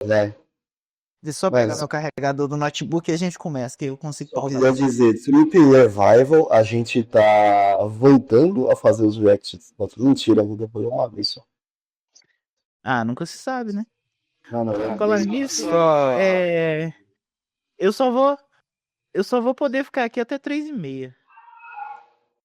né? Deixa eu só pegar Mas meu carregador do notebook e a gente começa, que eu consigo só pausar. queria dizer, Trip Revival, a gente tá voltando a fazer os reacts. Não, mentira, ainda foi uma vez só. Ah, nunca se sabe, né? Não, não, é Falar vez. nisso, Só, eu só vou poder ficar aqui até 3h30.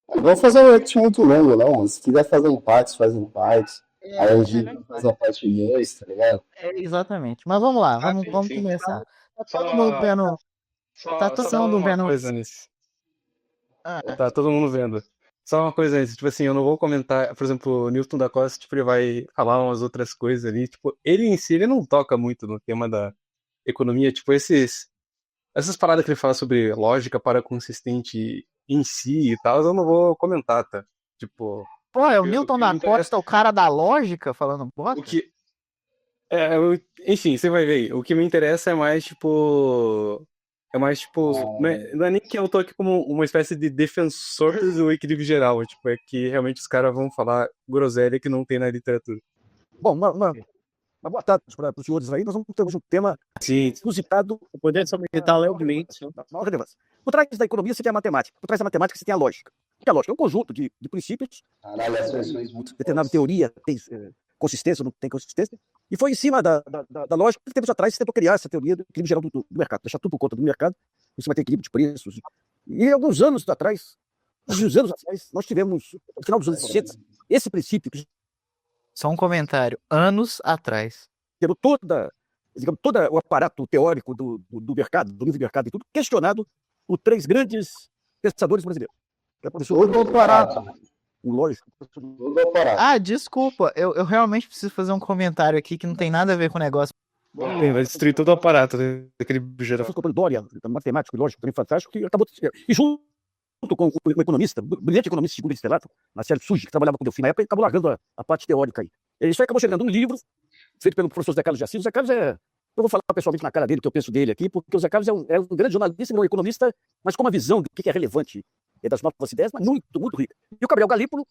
Vamos fazer um react muito longo, não, mano. Se quiser fazer em partes, faz em partes. Aí a Melhor gente faz a parte 2, tá ligado? exatamente. Mas vamos lá, vamos, sim, vamos sim. começar. Tá todo mundo Só, vendo. Tá só todo mundo uma vendo. coisa nisso. Ah, Tá todo mundo vendo. Só uma coisa antes, tipo assim, eu não vou comentar, por exemplo, o Newton da Costa, tipo, ele vai falar umas outras coisas ali, tipo, ele em si, ele não toca muito no tema da economia, tipo, essas paradas que ele fala sobre lógica para consistente em si e tal, eu não vou comentar, tá? Tipo, pô, é o o Newton que me da interessa, Costa, o cara da lógica, falando o bota? que, enfim, você vai ver, aí. O que me interessa é mais tipo, não é nem que eu tô aqui como uma espécie de defensor do equilíbrio geral, tipo, é que realmente os caras vão falar groselha que não tem na literatura. Bom, uma boa tarde para os senhores aí. Nós vamos ter hoje um tema Sim, suscitado O poder sobre levemente. da maior relevância. Por trás da economia você tem a matemática. Por trás da matemática você tem a lógica. O que é a lógica? É um conjunto de princípios. Caralho, as versões muito Determinada fortes. teoria tem consistência ou não tem consistência. E foi em cima da lógica que tempos atrás você tentou criar essa teoria do equilíbrio geral do mercado. Deixar tudo por conta do mercado. Você vai ter equilíbrio de preços. E alguns anos atrás, nós tivemos, no final dos anos 60, esse princípio que Só um comentário. Anos atrás. gerou digamos, todo o aparato teórico do mercado, do livre mercado e tudo, questionado por três grandes pensadores brasileiros. Que é o professor Todo doutorado. um lógico. Todo doutorado. Ah, desculpa, eu realmente preciso fazer um comentário aqui que não tem nada a ver com o negócio. bem, vai destruir todo o aparato daquele geral. Professor Dória, matemático e lógico, também fantástico, que acabou. E junto com um economista, brilhante economista de segundo estrelato, Marcelo Suji, que trabalhava com o Delfim na época, ele acabou largando a parte teórica aí. Isso aí acabou chegando um livro feito pelo professor Zé Carlos de Assis. O Zé Carlos eu vou falar pessoalmente na cara dele o que eu penso dele aqui, porque o Zé Carlos é um grande jornalista, um economista, mas com uma visão do que é relevante das novas ideias, mas muito, muito rica. E o Gabriel Galípolo,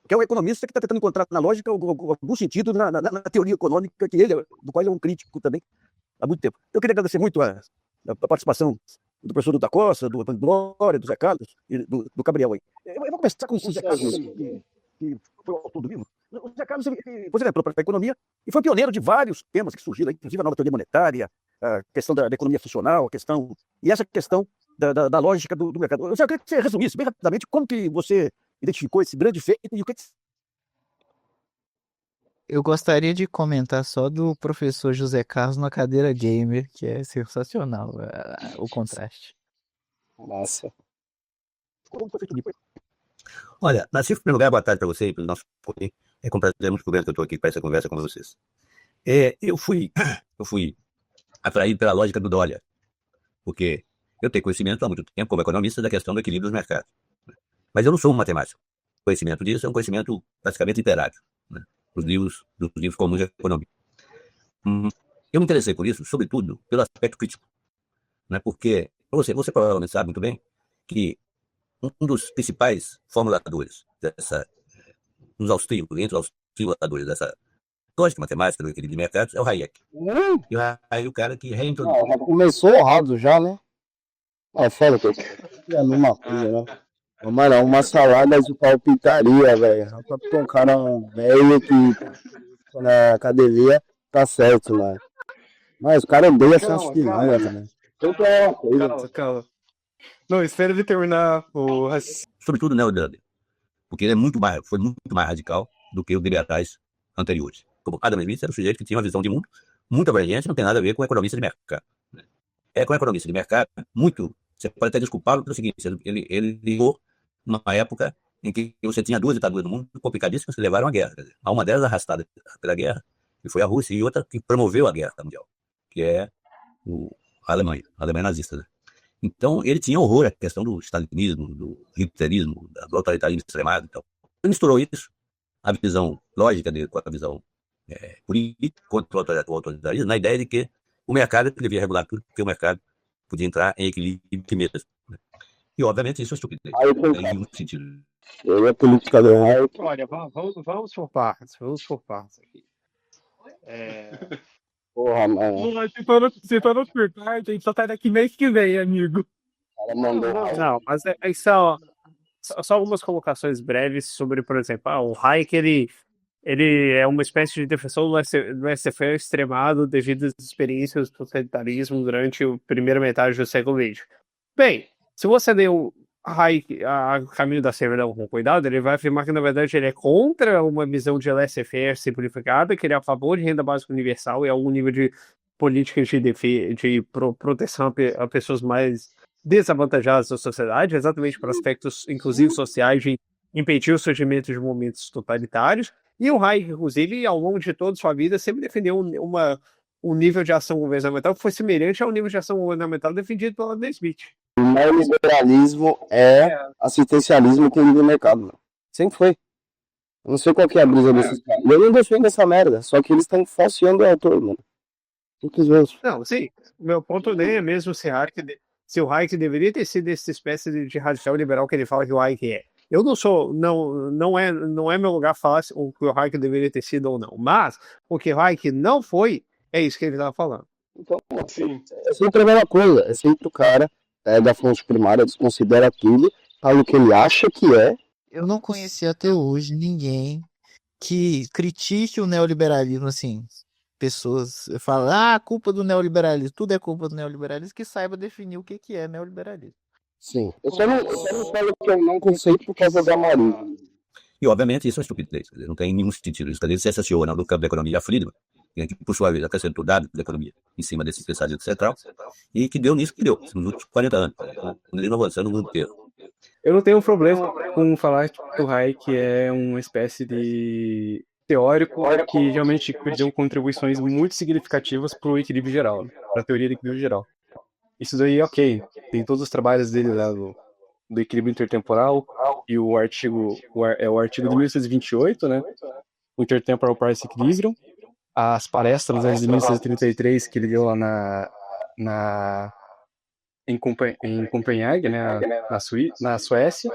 que é um economista que está tentando encontrar na lógica algum sentido na teoria econômica, do qual ele é um crítico também há muito tempo. Eu queria agradecer muito a participação do professor da Costa, do Glória, do Zé Carlos e do Gabriel aí. Eu vou começar com o Zé Carlos, que foi o autor do livro. O Zé Carlos, depois ele entrou para a economia e foi pioneiro de vários temas que surgiram, inclusive a nova teoria monetária, a questão da economia funcional, e essa questão da lógica do mercado. Eu queria que você resumisse bem rapidamente como que você identificou esse grande feito e o que Eu gostaria de comentar só do professor José Carlos na cadeira gamer, que é sensacional o contraste. Massa. como foi feito o livro. Olha, Nassif, em primeiro lugar, boa tarde para você e para o nosso poder. É com prazer muito que eu estou aqui para essa conversa com vocês. Eu fui atraído pela lógica do Dória, porque eu tenho conhecimento há muito tempo como economista da questão do equilíbrio dos mercados. Mas eu não sou um matemático. O conhecimento disso é um conhecimento praticamente literário, né? Dos livros comuns de economia. Eu me interessei por isso, sobretudo, pelo aspecto crítico, né? Porque você provavelmente sabe muito bem que um dos principais formuladores entre os austríacos dessa lógica matemática do equilíbrio de mercados é o Hayek. E o Hayek é o cara que reintroduziu. Já começou errado já, né? Fala que eu tô numa coisa, né? Mano, uma salada de palpitaria, velho. Um cara velho que na academia tá certo, né? Mas o cara odeia essas piranhas, né? Então é uma coisa. Calma. Não, espera ele terminar o raciocínio. Sobretudo o Neodâmbio, porque ele foi muito mais radical do que os liberais anteriores. Como Adam Smith era um sujeito que tinha uma visão de mundo muito abrangente, não tem nada a ver com economista de mercado. É com economista de mercado, você pode até desculpá-lo pelo seguinte, ele ligou numa época em que você tinha duas ditaduras no mundo complicadíssimas que levaram à guerra. Quer dizer, uma delas arrastada pela guerra, que foi a Rússia, e outra que promoveu a guerra mundial, que é a Alemanha nazista, né? Então, ele tinha horror à questão do stalinismo, do hitlerismo, do autoritarismo extremado e tal. Ele misturou isso, a visão lógica dele com a visão política, contra o autoritarismo, na ideia de que o mercado devia regular tudo, porque o mercado podia entrar em equilíbrio mesmo, né? E, obviamente, isso é estupidez. Em nenhum sentido. Ele é política do raio. Olha, vamos por partes aqui. Porra, mano. Porra, se for no surtar, a gente só sai daqui mês que vem, amigo. O cara mandou Não, mas isso é só algumas colocações breves sobre, por exemplo, o Hayek, ele é uma espécie de defensor do laissez-faire extremado devido às experiências do totalitarismo durante a primeira metade do século XX. Bem, se você ler o Hayek, a Caminho da Servidão com cuidado, ele vai afirmar que, na verdade, ele é contra uma visão de laissez-faire simplificada, que ele é a favor de renda básica universal e algum nível de política de proteção a pessoas mais desavantajadas da sociedade, exatamente para aspectos, inclusive sociais, de impedir o surgimento de momentos totalitários. E o Hayek, inclusive, ao longo de toda a sua vida, sempre defendeu um nível de ação governamental que foi semelhante ao nível de ação governamental defendido pela Adam Smith. O neoliberalismo é assistencialismo com livre mercado, mano. Sempre foi. Eu não sei qual que é a brisa desses caras. Eu não defendo essa merda, só que eles estão falseando o autor, mano. Simplesmente. Não, sim. O meu ponto nem é mesmo se o Hayek deveria ter sido essa espécie de radical liberal que ele fala que o Hayek é. Eu não sou, não é meu lugar falar o que o Hayek deveria ter sido ou não. Mas o que o Hayek não foi, é isso que ele estava falando. Então, é sempre a mesma coisa. É sempre o cara da fonte primária, desconsidera aquilo, fala o que ele acha que é. Eu não conheci até hoje ninguém que critique o neoliberalismo, assim. Pessoas falam, culpa do neoliberalismo, tudo é culpa do neoliberalismo, que saiba definir o que é neoliberalismo. Sim. Eu só não falo que eu não conceito por causa da Marina. E, obviamente, isso é estupidez. Quer dizer, não tem nenhum sentido. Isso, quer dizer, se assassiou no campo da economia Friedman, que, por sua vez, acrescentou dados da economia em cima desse pensamento central, e que deu nisso que deu, nos últimos 40 anos. Quando ele não avançou no mundo inteiro. Eu não tenho um problema com falar que o Hayek é uma espécie de teórico que realmente deu contribuições muito significativas para o equilíbrio geral, para a teoria do equilíbrio geral. Isso daí, ok. Tem todos os trabalhos dele lá do equilíbrio intertemporal e o artigo de 1828, né? O Intertemporal Price Equilibrium. As palestras de 1933 que ele deu lá em Copenhague, né? Na Suécia.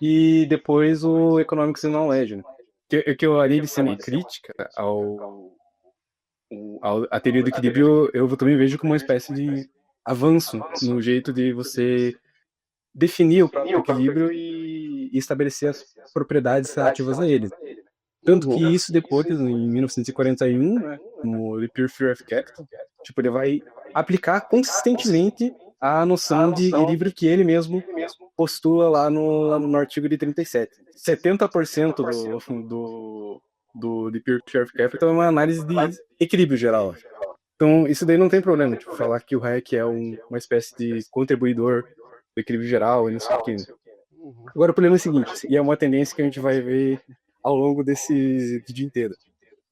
E depois o Economics in Knowledge, né? Que eu ali sendo crítica à teoria do equilíbrio, eu também vejo como uma espécie de avanço no jeito de você definir o próprio equilíbrio e estabelecer as propriedades relativas a ele. Tanto que isso depois, em 1941, né, no The Pure Theory of Capital, tipo, ele vai aplicar consistentemente a noção de equilíbrio que ele mesmo postula lá no artigo de 37. 70% do The Pure Theory of Capital é uma análise de equilíbrio geral. Então, isso daí não tem problema, tipo, falar que o Hayek é uma espécie de contribuidor do equilíbrio geral e não sei o que. Agora, o problema é o seguinte, e é uma tendência que a gente vai ver ao longo desse dia inteiro,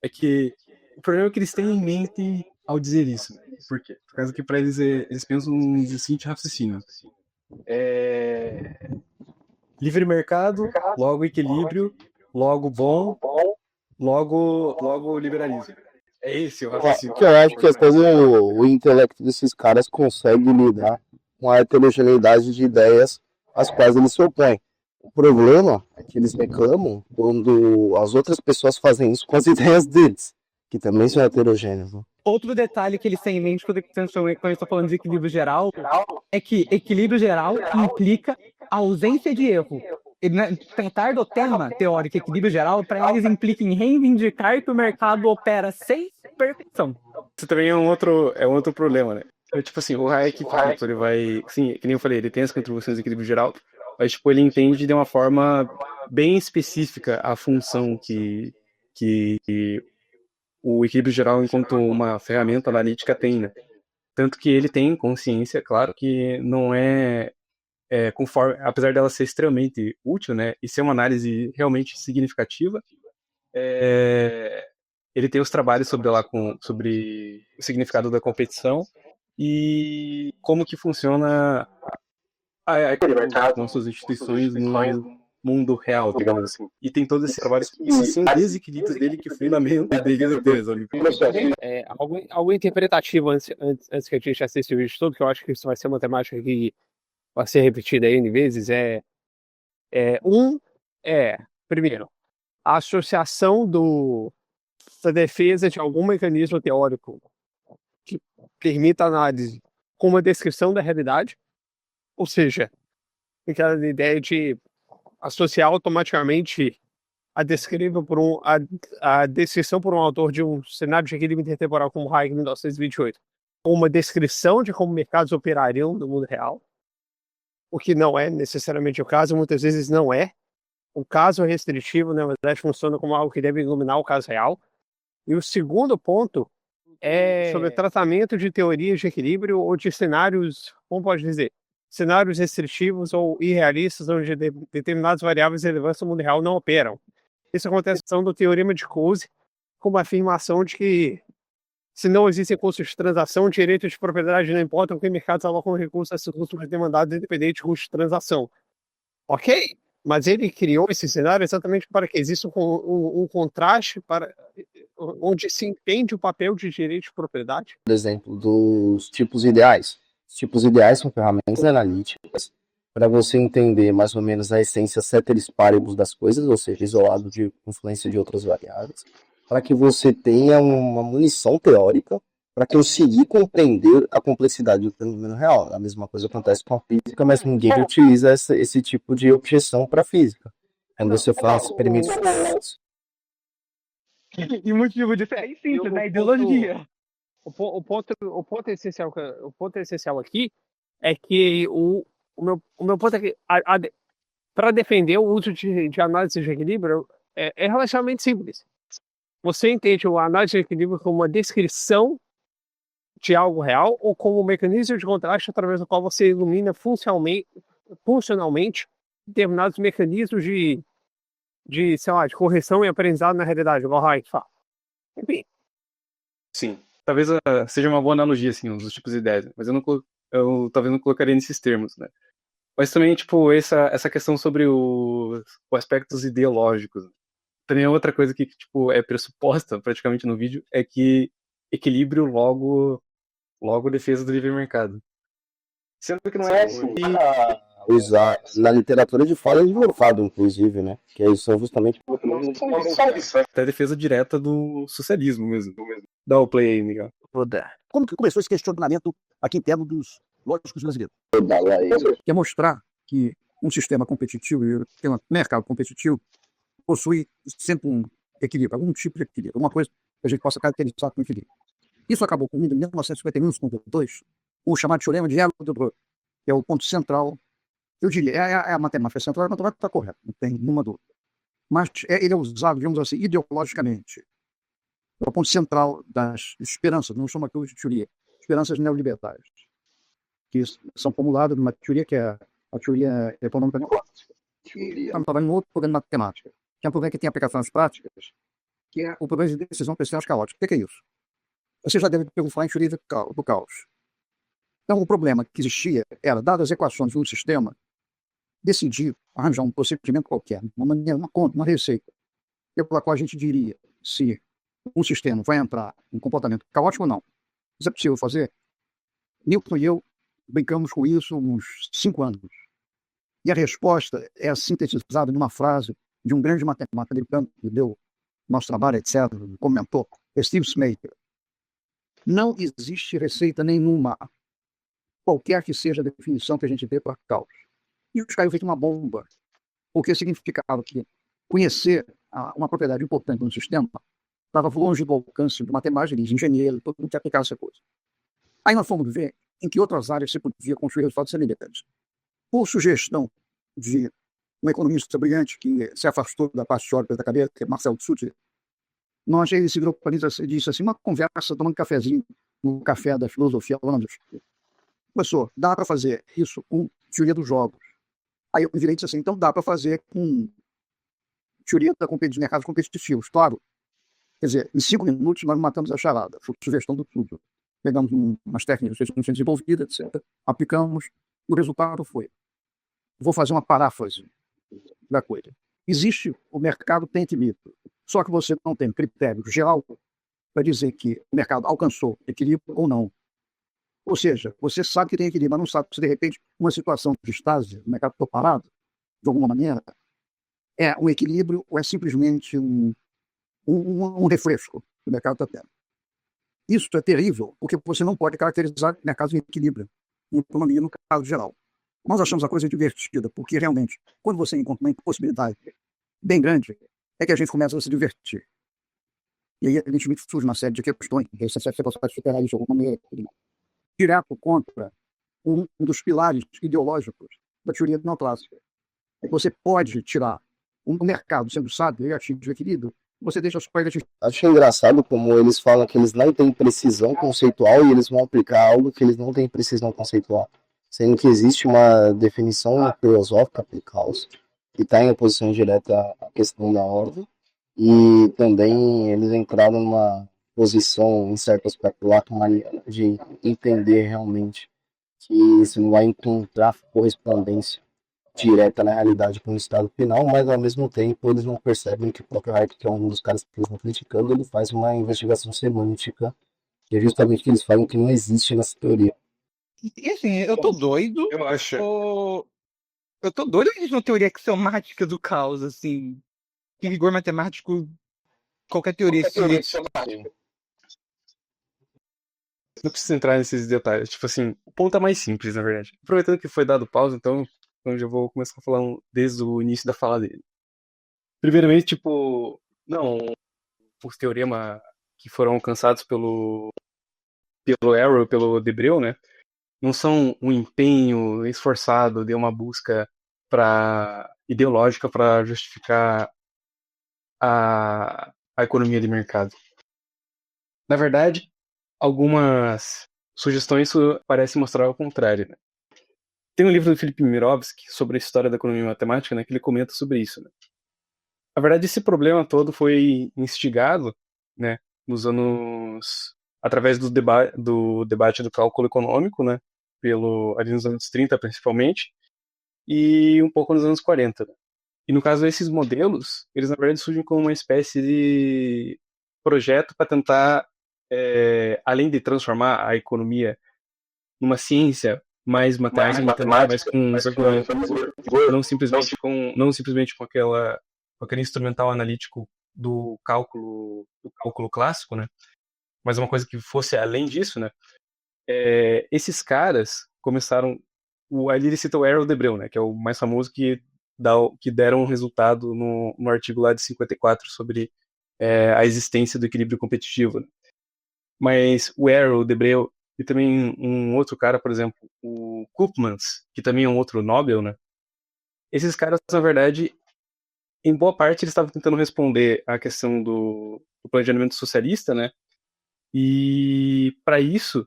é que o problema é que eles têm em mente ao dizer isso. Por quê? Por causa que para eles pensam no seguinte raciocínio. Livre mercado, logo equilíbrio, logo bom, logo liberalismo. É esse o raciocínio. Eu acho que quando o intelecto desses caras consegue lidar com a heterogeneidade de ideias às quais eles se opõem. O problema é que eles reclamam quando as outras pessoas fazem isso com as ideias deles, que também são heterogêneas. Né? Outro detalhe que eles têm em mente quando eu estou falando de equilíbrio geral é que equilíbrio geral implica ausência de erro. Tratar do tema teórico equilíbrio geral, para eles implica em reivindicar que o mercado opera sem perfeição. Isso também é um outro problema, né? Tipo assim, o Hayek, ele vai... Sim, que nem eu falei, ele tem as contribuições do equilíbrio geral, mas tipo, ele entende de uma forma bem específica a função que o equilíbrio geral, enquanto uma ferramenta analítica, tem, né? Tanto que ele tem consciência, claro, que não conforme, apesar dela ser extremamente útil, né, e ser uma análise realmente significativa, ele tem os trabalhos sobre o significado da competição e como que funciona nossas instituições no mundo real, digamos assim. E tem todos esses trabalhos que são desequilíbrios dele que fundamentam algo interpretativo antes que a gente assista o vídeo todo, que eu acho que isso vai ser uma temática que vai ser repetida N vezes, primeiro, a associação da defesa de algum mecanismo teórico permita a análise com uma descrição da realidade, ou seja, aquela ideia de associar automaticamente a descrição por um autor de um cenário de equilíbrio intertemporal como Hayek em 1928, com uma descrição de como mercados operariam no mundo real, o que não é necessariamente o caso, muitas vezes não é. O caso restritivo, na verdade, funciona como algo que deve iluminar o caso real. E o segundo ponto é sobre o tratamento de teorias de equilíbrio ou de cenários, como pode dizer, cenários restritivos ou irrealistas, onde determinadas variáveis de relevância no mundo real não operam. Isso acontece na questão do teorema de Coase, com uma afirmação de que, se não existem custos de transação, direitos de propriedade não importam, porque mercados alocam recursos a esses custos mais demandados, independente do custo de transação. Ok, mas ele criou esse cenário exatamente para que exista um contraste onde se entende o papel de direito de propriedade. Por exemplo, dos tipos ideais. Os tipos ideais são ferramentas analíticas para você entender mais ou menos a essência ceteris paribus das coisas, ou seja, isolado de influência de outras variáveis, para que você tenha uma munição teórica para conseguir compreender a complexidade do fenômeno real. A mesma coisa acontece com a física, mas ninguém utiliza esse tipo de objeção para a física. Quando você faz experimentos complexos. E o motivo disso é simples, né? Ideologia. O ponto essencial aqui é que o meu ponto é que para defender o uso de análise de equilíbrio é relativamente simples. Você entende a análise de equilíbrio como uma descrição de algo real ou como um mecanismo de contraste através do qual você ilumina funcionalmente determinados mecanismos de correção e aprendizado na realidade, igual o Hayek fala. Enfim. Sim. Talvez seja uma boa analogia, assim, os tipos de ideias, mas eu talvez não colocaria nesses termos, né? Mas também, tipo, essa questão sobre os aspectos ideológicos. Também outra coisa que, tipo, é pressuposta praticamente no vídeo é que equilíbrio logo defesa do livre mercado. Sendo que não é assim. Usar na literatura de fala de mercado, inclusive, né? Que aí são justamente até defesa direta do socialismo mesmo. Dá o play aí, Miguel. Vou dar. Como que começou esse questionamento aqui interno dos lógicos brasileiros? Que é mostrar que um sistema competitivo, e tem um mercado competitivo, possui sempre um equilíbrio, algum tipo de equilíbrio, uma coisa que a gente possa caracterizar como equilíbrio. Isso acabou comigo em 1951, 52, o chamado teorema de Avogadro, que é o ponto central. Eu diria, é a matemática central, a matemática está correta, não tem nenhuma dúvida. Mas ele é usado, digamos assim, ideologicamente. É o ponto central das esperanças, não chama aqui de teoria, esperanças neoliberais, que são formuladas numa teoria que é a teoria econômica neoclássica. Estamos falando em outro programa de matemática, que é um problema que tem aplicações práticas, que é o problema de decisão por sistemas caóticos. O que é isso? Você já deve ter falar em teoria do caos. Então, o problema que existia era, dadas as equações de um sistema, decidir, arranjar um procedimento qualquer, uma maneira, uma conta, uma receita, pela qual a gente diria se um sistema vai entrar em comportamento caótico ou não. Isso é possível fazer? Newton e eu brincamos com isso uns 5 anos. E a resposta é sintetizada numa frase de um grande matemático americano que deu nosso trabalho, etc., comentou, Steve Smaker. Não existe receita nenhuma, qualquer que seja a definição que a gente dê para caos. E os caiu feito uma bomba, porque significava que conhecer uma propriedade importante no sistema estava longe do alcance do matemático, de engenheiro, todo mundo que aplicava essa coisa. Aí nós fomos ver em que outras áreas se podia construir resultados semelhantes. Por sugestão de um economista brilhante que se afastou da parte teórica da cabeça, que é Marcel Sutter, ele se virou para mim e disse assim, uma conversa, tomando cafezinho no café da filosofia, falando, professor, dá para fazer isso com teoria dos jogos. Aí eu virei e disse assim, então dá para fazer com teoria dos mercados competitivos, claro. Quer dizer, em 5 minutos nós matamos a charada, foi sugestão do tudo. Pegamos umas técnicas que tinham desenvolvidas, etc., aplicamos, e o resultado foi, vou fazer uma paráfrase da coisa. Existe, o mercado tem equilíbrio, só que você não tem critério geral para dizer que o mercado alcançou equilíbrio ou não. Ou seja, você sabe que tem equilíbrio, mas não sabe se de repente uma situação de estase, o mercado está parado, de alguma maneira, é um equilíbrio ou é simplesmente um refresco que o mercado está tendo. Isso é terrível, porque você não pode caracterizar mercados em equilíbrio, em economia no caso geral. Nós achamos a coisa divertida, porque realmente, quando você encontra uma impossibilidade bem grande, é que a gente começa a se divertir. E aí, evidentemente, surge uma série de questões, e aí você consegue superar isso de alguma maneira. Direto contra um dos pilares ideológicos da teoria neoclássica. É que você pode tirar um mercado sendo sábio e atingir o equilíbrio, você deixa as coisas. Acho engraçado como eles falam que eles não têm precisão conceitual e eles vão aplicar algo que eles não têm precisão conceitual. Sendo que existe uma definição filosófica para o caos, que está em oposição direta à questão da ordem, e também eles entraram numa posição, em certo aspecto, lacaniana, de entender realmente que você não vai encontrar correspondência direta na realidade com o estado final, mas ao mesmo tempo eles não percebem que o próprio Hayek, que é um dos caras que eles estão criticando, ele faz uma investigação semântica, que é justamente o que eles falam que não existe nessa teoria. E assim, eu tô doido. Eu acho. Eu tô doido que existe uma teoria axiomática do caos, assim. Em rigor matemático, qualquer teoria axiomática. Não precisa entrar nesses detalhes. Tipo assim, o ponto é mais simples, na verdade. Aproveitando que foi dado pausa, então eu já vou começar a falar desde o início da fala dele. Primeiramente, tipo, não, os teoremas que foram alcançados pelo Arrow e pelo Debreu, né? Não são um empenho esforçado de uma busca ideológica para justificar a economia de mercado. Na verdade, algumas sugestões parecem mostrar o contrário. Né? Tem um livro do Philip Mirovsky sobre a história da economia matemática, né, que ele comenta sobre isso. Né? Na verdade, esse problema todo foi instigado, né, nos anos, através do debate do cálculo econômico, né, ali nos anos 30 principalmente, e um pouco nos anos 40. Né? E no caso desses modelos, eles na verdade surgem como uma espécie de projeto para tentar, além de transformar a economia numa ciência mais matemática, mais com não simplesmente com aquele instrumental analítico do cálculo clássico, né? Mas uma coisa que fosse além disso, né? Esses caras começaram, ali ele cita o Arrow Debreu, né? Que é o mais famoso que deram um resultado no artigo lá de 54 sobre a existência do equilíbrio competitivo. Né? Mas o Arrow, o Debreu e também um outro cara, por exemplo, o Koopmans, que também é um outro Nobel, né? Esses caras, na verdade, em boa parte, eles estavam tentando responder à questão do planejamento socialista, né? E para isso,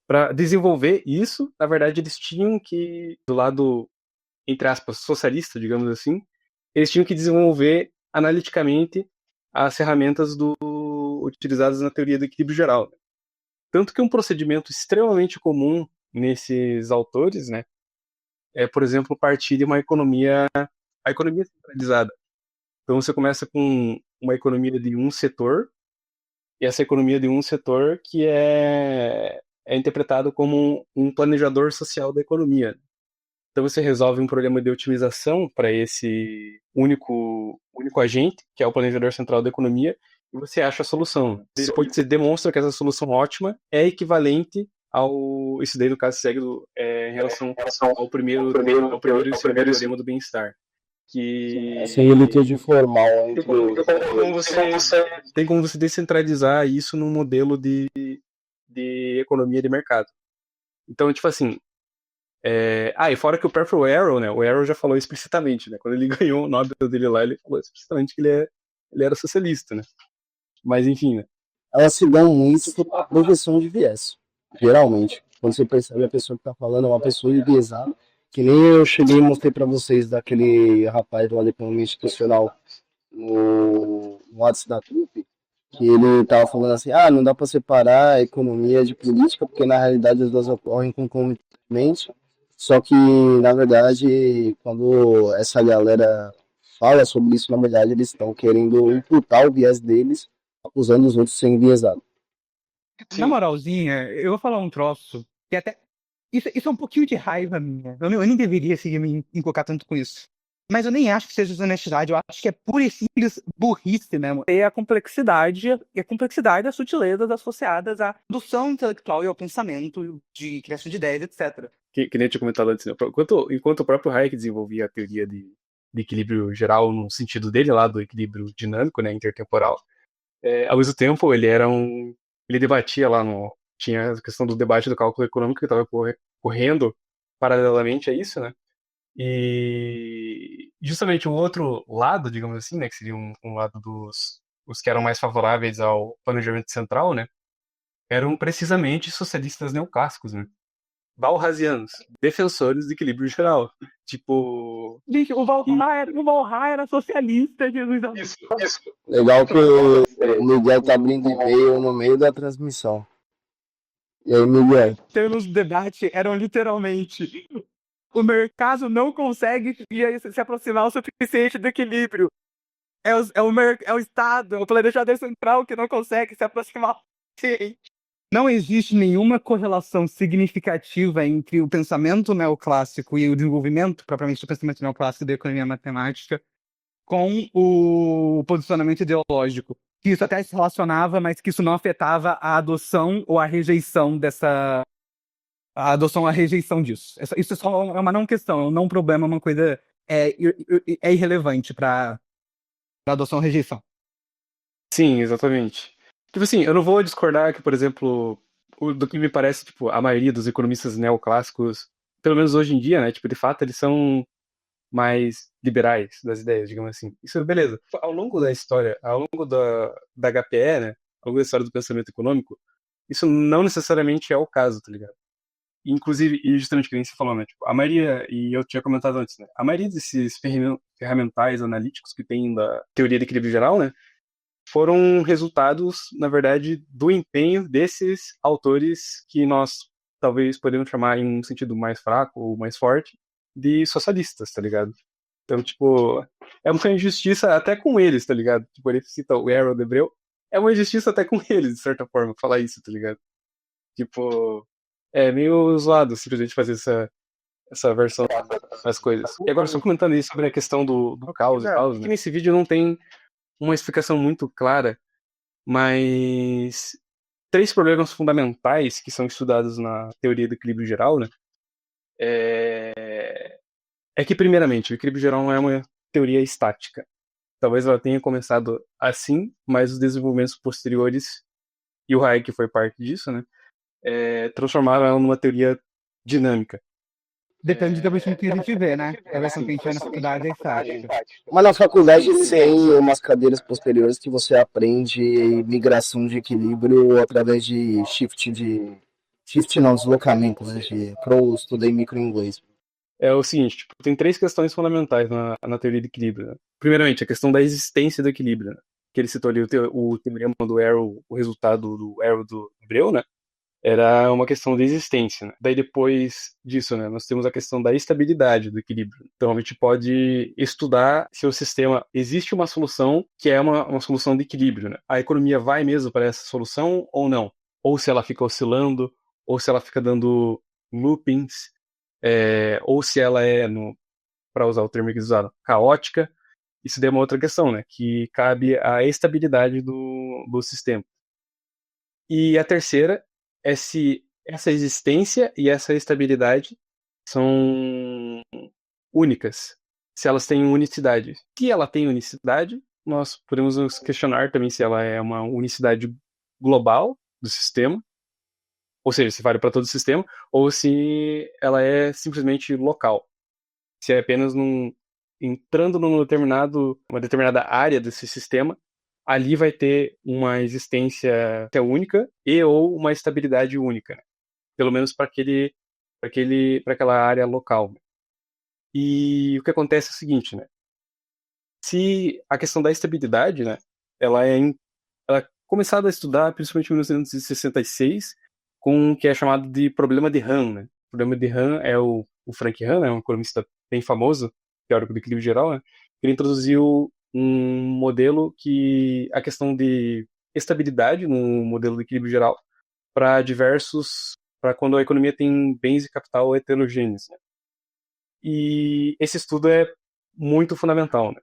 para desenvolver isso, na verdade, eles tinham que, do lado, entre aspas, socialista, digamos assim, eles tinham que desenvolver analiticamente as ferramentas utilizadas na teoria do equilíbrio geral. Tanto que um procedimento extremamente comum nesses autores, né, é, por exemplo, partir de a economia centralizada. Então você começa com uma economia de um setor, e essa economia de um setor que é interpretado como um planejador social da economia. Então você resolve um problema de otimização para esse único agente, que é o planejador central da economia, e você acha a solução. Depois você demonstra que essa solução ótima é equivalente ao... Isso daí, no caso, segue em relação ao primeiro teorema do bem-estar. Que Essa elite formal entre tem como você descentralizar isso num modelo de economia de mercado. Então, tipo assim, e fora que o próprio Arrow, né? O Arrow já falou explicitamente, né? Quando ele ganhou o Nobel dele lá, ele falou explicitamente que ele era socialista, né? Mas enfim, né? Elas se dão muito por projeção de viés, geralmente. Quando você percebe a pessoa que tá falando é uma pessoa enviesada, que nem eu cheguei e mostrei para vocês daquele rapaz lá da economia institucional no WhatsApp da trupe, que ele tava falando assim, não dá para separar a economia de política, porque na realidade as duas ocorrem concomitantemente. Só que, na verdade, quando essa galera fala sobre isso, na verdade, eles estão querendo imputar o viés deles, acusando os outros de serem enviesados. Na moralzinha, eu vou falar um troço que até... Isso é um pouquinho de raiva minha. Eu nem deveria seguir me encocar tanto com isso. Mas eu nem acho que seja desonestidade, eu acho que é pura e simples burrice mesmo. E a complexidade e a sutileza associadas à produção intelectual e ao pensamento de criação de ideias, etc. Que nem eu tinha comentado antes, né? Enquanto o próprio Hayek desenvolvia a teoria de equilíbrio geral no sentido dele lá, do equilíbrio dinâmico, né, intertemporal, ao mesmo tempo ele debatia lá tinha a questão do debate do cálculo econômico que estava correndo paralelamente a isso, né? E justamente o outro lado, digamos assim, né, que seria um lado os que eram mais favoráveis ao planejamento central, né, eram precisamente socialistas neoclássicos, né? Balrasianos, defensores do equilíbrio geral. Tipo. Gente, o Valhalla era socialista, Jesus. Isso. Legal que o Miguel tá abrindo e-mail no meio da transmissão. E aí, Miguel? Termos de debate eram literalmente: o mercado não consegue se aproximar o suficiente do equilíbrio. É o Estado, é o planejador central que não consegue se aproximar o suficiente. Não existe nenhuma correlação significativa entre o pensamento neoclássico e o desenvolvimento, propriamente, do pensamento neoclássico da economia matemática com o posicionamento ideológico. Que isso até se relacionava, mas que isso não afetava a adoção ou a rejeição dessa... A adoção ou a rejeição disso. Isso é só uma não questão, é um não problema, uma coisa é irrelevante para adoção ou rejeição. Sim, exatamente. Tipo assim, eu não vou discordar que, por exemplo, do que me parece, tipo, a maioria dos economistas neoclássicos, pelo menos hoje em dia, né, tipo, de fato, eles são mais liberais das ideias, digamos assim. Isso, beleza. Ao longo da história, ao longo da HPE, né, ao longo da história do pensamento econômico, isso não necessariamente é o caso, tá ligado? Inclusive, e justamente que nem você falou, né, tipo, a maioria, e eu tinha comentado antes, né, a maioria desses ferramentais analíticos que tem da teoria de equilíbrio geral, né, foram resultados, na verdade, do empenho desses autores que nós talvez podemos chamar, em um sentido mais fraco ou mais forte, de socialistas, tá ligado? Então, tipo, é uma injustiça até com eles, tá ligado? Tipo, ele cita o Harold Debreu, é uma injustiça até com eles, de certa forma, falar isso, tá ligado? Tipo, é meio zoado simplesmente fazer essa versão das coisas. E agora, só comentando aí sobre a questão do caos e tal, né? Que nesse vídeo não tem uma explicação muito clara, mas 3 problemas fundamentais que são estudados na teoria do equilíbrio geral, né? É que, primeiramente, o equilíbrio geral não é uma teoria estática. Talvez ela tenha começado assim, mas os desenvolvimentos posteriores, e o Hayek foi parte disso, né? Transformaram ela numa teoria dinâmica. Depende da versão que a gente vê, né? A versão que a gente vê na faculdade é estática. Mas na faculdade tem umas cadeiras posteriores que você aprende migração de equilíbrio através de shift não, deslocamento, né? Eu estudei microinglês. É o seguinte, tipo, tem 3 questões fundamentais na teoria do equilíbrio, né? Primeiramente, a questão da existência do equilíbrio, né? Que ele citou ali o teorema do Arrow, o resultado do Arrow do Debreu, né? Era uma questão de existência, né? Daí depois disso, né, nós temos a questão da estabilidade do equilíbrio. Então a gente pode estudar se o sistema existe uma solução que é uma solução de equilíbrio, né? A economia vai mesmo para essa solução ou não? Ou se ela fica oscilando, ou se ela fica dando loopings, ou se ela é, para usar o termo que eles usaram, caótica. Isso daí é uma outra questão, né? Que cabe à estabilidade do sistema. E a terceira é se essa existência e essa estabilidade são únicas, se elas têm unicidade. Se ela tem unicidade, nós podemos nos questionar também se ela é uma unicidade global do sistema, ou seja, se vale para todo o sistema, ou se ela é simplesmente local. Se é apenas entrando uma determinada área desse sistema, ali vai ter uma existência única e ou uma estabilidade única, né? Pelo menos para aquela área local. E o que acontece é o seguinte, né? Se a questão da estabilidade, né, ela é começada a estudar principalmente em 1966 com o que é chamado de problema de Hahn, né? O problema de Hahn é o Frank Hahn, né, um economista bem famoso, teórico do equilíbrio geral, né? Ele introduziu um modelo que a questão de estabilidade no modelo de equilíbrio geral para quando a economia tem bens e capital heterogêneos, né? E esse estudo é muito fundamental, né?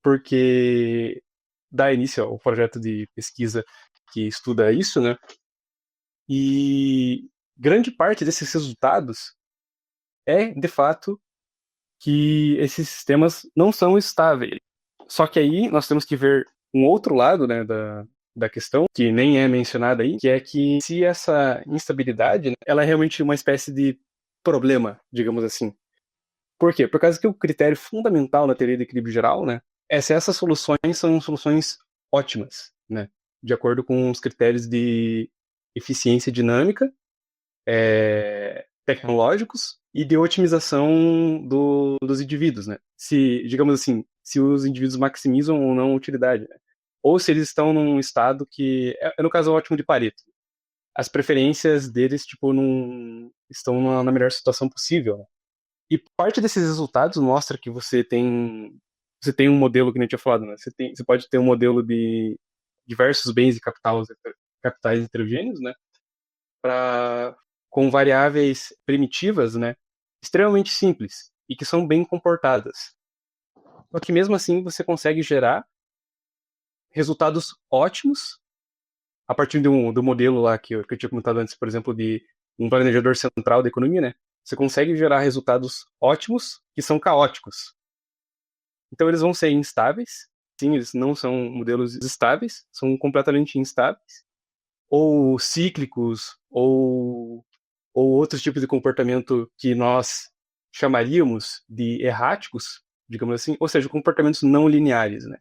Porque dá início ao projeto de pesquisa que estuda isso, né? E grande parte desses resultados é, de fato, que esses sistemas não são estáveis. Só que aí nós temos que ver um outro lado, né, da questão, que nem é mencionada aí, que é que se essa instabilidade, né, ela é realmente uma espécie de problema, digamos assim. Por quê? Por causa que o critério fundamental na teoria de equilíbrio geral, né, é se essas soluções são soluções ótimas, né, de acordo com os critérios de eficiência dinâmica, tecnológicos e de otimização dos indivíduos, né? Se, digamos assim, se os indivíduos maximizam ou não a utilidade, né? Ou se eles estão num estado que é no caso ótimo de Pareto. As preferências deles, tipo, não estão na melhor situação possível, né? E parte desses resultados mostra que você tem um modelo que nem eu tinha falado, né? Você pode ter um modelo de diversos bens e capitais heterogêneos, né? Com variáveis primitivas, né? Extremamente simples e que são bem comportadas. Só que mesmo assim você consegue gerar resultados ótimos a partir do modelo lá que eu tinha comentado antes, por exemplo, de um planejador central da economia, né? Você consegue gerar resultados ótimos que são caóticos. Então eles vão ser instáveis. Sim, eles não são modelos estáveis, são completamente instáveis. Ou cíclicos, ou outros tipos de comportamento que nós chamaríamos de erráticos, digamos assim, ou seja, comportamentos não lineares, né?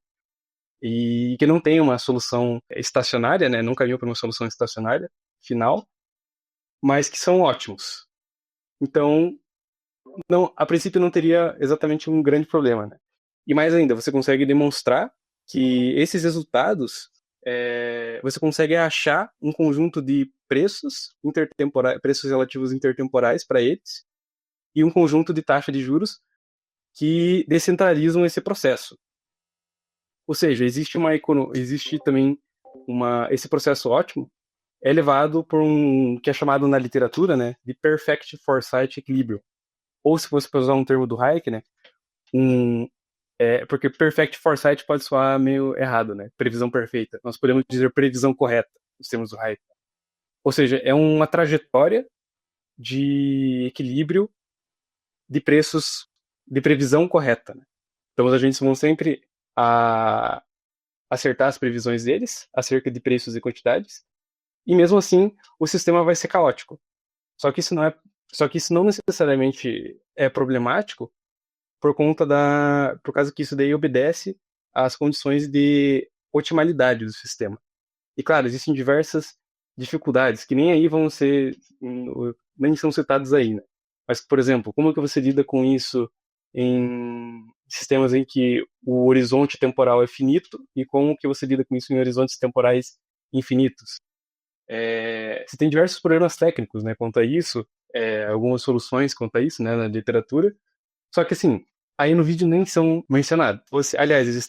E que não tem uma solução estacionária, né? Não caminham para uma solução estacionária final, mas que são ótimos. Então, não, a princípio não teria exatamente um grande problema, né? E mais ainda, você consegue demonstrar que esses resultados você consegue achar um conjunto de preços preços relativos intertemporais para eles e um conjunto de taxa de juros que descentralizam esse processo. Ou seja, existe também esse processo ótimo é levado por que é chamado na literatura, né, de perfect foresight equilibrium. Ou se fosse para usar um termo do Hayek, né, porque perfect foresight pode soar meio errado, né? Previsão perfeita. Nós podemos dizer previsão correta, nos termos do Hayek. Ou seja, é uma trajetória de equilíbrio de preços de previsão correta, né? Então os agentes vão sempre acertar as previsões deles acerca de preços e quantidades, e mesmo assim o sistema vai ser caótico. Só que isso não necessariamente é problemático por causa que isso daí obedece às condições de otimalidade do sistema. E claro, existem diversas dificuldades que nem aí nem são citadas aí, né? Mas, por exemplo, como que você lida com isso em sistemas em que o horizonte temporal é finito e como que você lida com isso em horizontes temporais infinitos? Você tem diversos problemas técnicos, né, quanto a isso, algumas soluções quanto a isso, né, na literatura. Só que assim, aí no vídeo nem são mencionados. Aliás, eles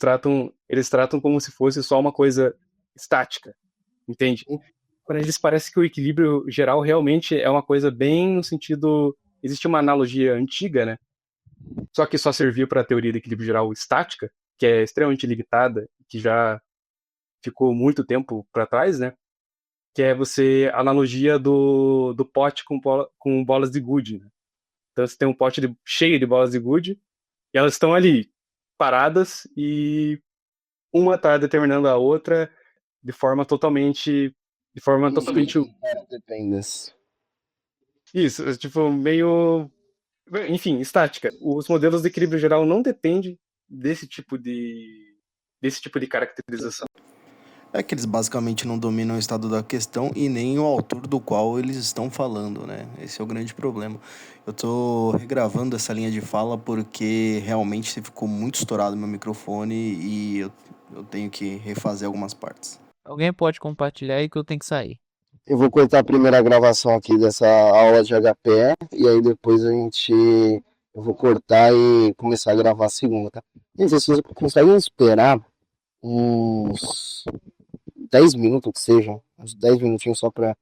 tratam como se fosse só uma coisa estática, entende? Para eles parece que o equilíbrio geral realmente é uma coisa bem no sentido... Existe uma analogia antiga, né? Só que só serviu para a teoria de equilíbrio geral estática, que é extremamente limitada, que já ficou muito tempo para trás, né? Que é a analogia do pote com bolas de gude, né? Então você tem um pote cheio de bolas de gude e elas estão ali, paradas, e uma está determinando a outra de forma totalmente... Dependence. Isso, tipo, meio... Enfim, estática. Os modelos de equilíbrio geral não dependem desse tipo de caracterização. É que eles basicamente não dominam o estado da questão e nem o autor do qual eles estão falando, né? Esse é o grande problema. Eu tô regravando essa linha de fala porque realmente ficou muito estourado meu microfone e eu tenho que refazer algumas partes. Alguém pode compartilhar aí que eu tenho que sair. Eu vou cortar a primeira gravação aqui dessa aula de HPE e aí depois eu vou cortar e começar a gravar a segunda, tá? Gente, vocês conseguem esperar uns 10 minutos que seja, uns 10 minutinhos só pra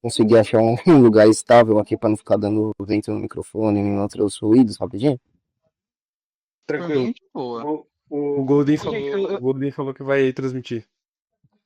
conseguir achar um lugar estável aqui pra não ficar dando vento no microfone nem outros ruídos rapidinho? Tranquilo. mim, de boa. O Golden falou que vai transmitir.